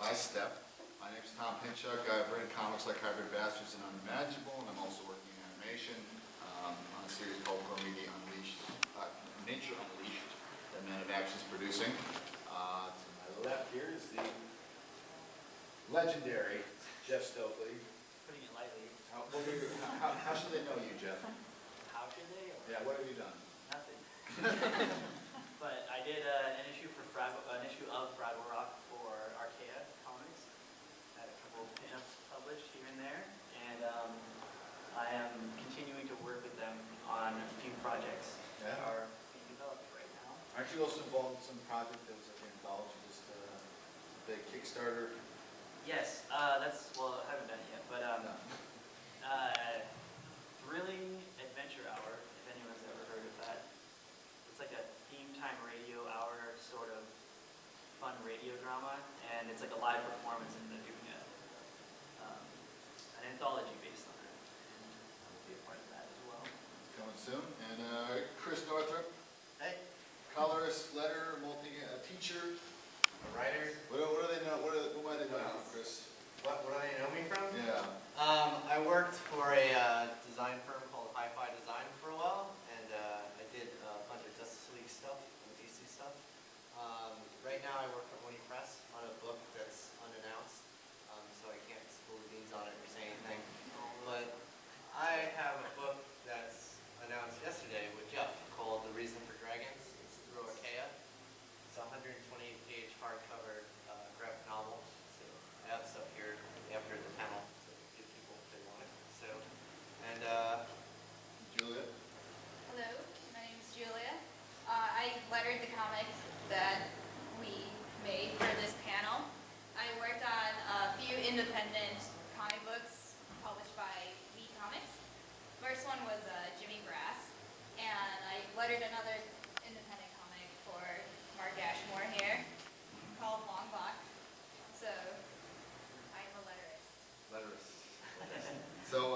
by step. My name is Tom Pinchuk. I've written comics like Hybrid Bastards and Unimaginable, and I'm also working in animation on a series called Media Unleashed, Nature Unleashed, that Man of Action's producing. To my left here is the legendary Jeff Stokely. Putting it lightly. How should they know you, Jeff? How should they? Or Yeah, what have you done? nothing. But I did an issue of Fraggle Rock for Archaea Comics. Had a couple of pinups published here and there, and I am continuing to work with them on a few projects that are being developed right now. Aren't you also involved in some project that was like an anthology, just a big Kickstarter? Yes, well, I haven't done it yet, but Thrilling Adventure Hour, if anyone's ever heard of that. It's like a theme time radio hour sort of fun radio drama, and it's like a live performance, and they're doing an anthology based on it, and I'll be a part of that as well. It's coming soon. And Chris Northrup, Hey. colorist, letterer, teacher, A writer. What do they know? What might they know you, Chris? What do they know me from? Yeah. I worked for a design firm called Hi-Fi Design for a while, and I did a bunch of Justice League stuff and DC stuff. Right now I work for Oni Press on a book that's unannounced, so I can't spill the beans on it or say anything. But I have a book that's announced yesterday with Jeff called The Reason for Dragons. It's through Archaea. It's a 128-page hardcover graphic novel. So I have stuff here after the panel to give people if they want it. So, and Julia? Hello, my name is Julia. I lettered the comics that we made for this panel. I worked on a few independent comic books published by We Comics. First one was Jimmy Brass, and I lettered another independent comic for Mark Ashmore here called Long Box. So I'm a letterist. Letterist. So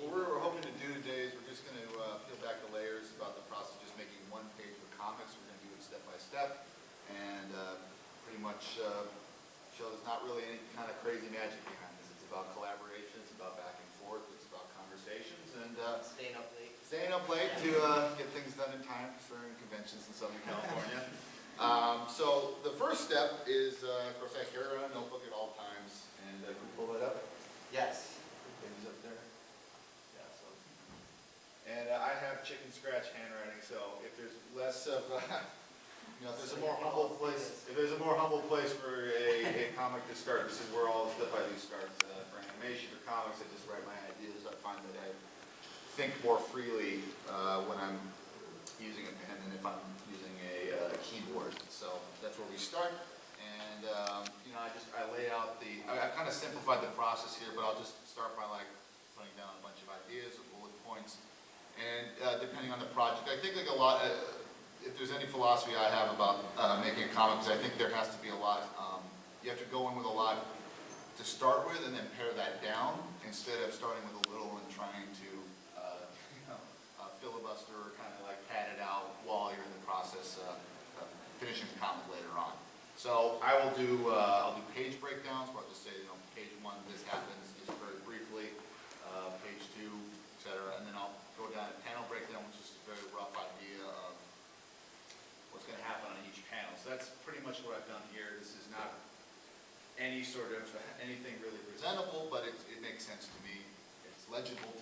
what we're hoping to do today is we're just going to peel back the layers about the process of just making one page of comics. We're going to do it step by step, and pretty much show there's not really any kind of crazy magic behind this. It's about collaboration, it's about back and forth, it's about conversations, and staying up late. Staying up late to get things done in time for certain conventions in Southern California. So the first step is, of course, I carry around a notebook at all times, and can we pull that up? Yes. Things up there. Yeah. So, and I have chicken scratch handwriting, so if there's less of, if there's a more humble place, for a comic to start, this is where all the stuff I do starts. For animation or comics, I just write my ideas. I find that I think more freely when I'm using a pen than if I'm using a keyboard. So that's where we start. And I lay out I've kind of simplified the process here, but I'll just start by like putting down a bunch of ideas or bullet points. And depending on the project, I think like a lot, if there's any philosophy I have about making a comic, because I think there has to be a lot, you have to go in with a lot to start with and then pare that down instead of starting with a little and trying to filibuster or kind of like pad it out while you're in the process of finishing the comic later on. So I'll do page breakdowns where I'll just say, page 1 this happens just very briefly, page 2, etc. And then I'll go down to panel breakdown, which is a very rough idea of what's going to happen on each panel. So that's pretty much what I've done here. This is not anything really presentable, but it makes sense to me. It's legible to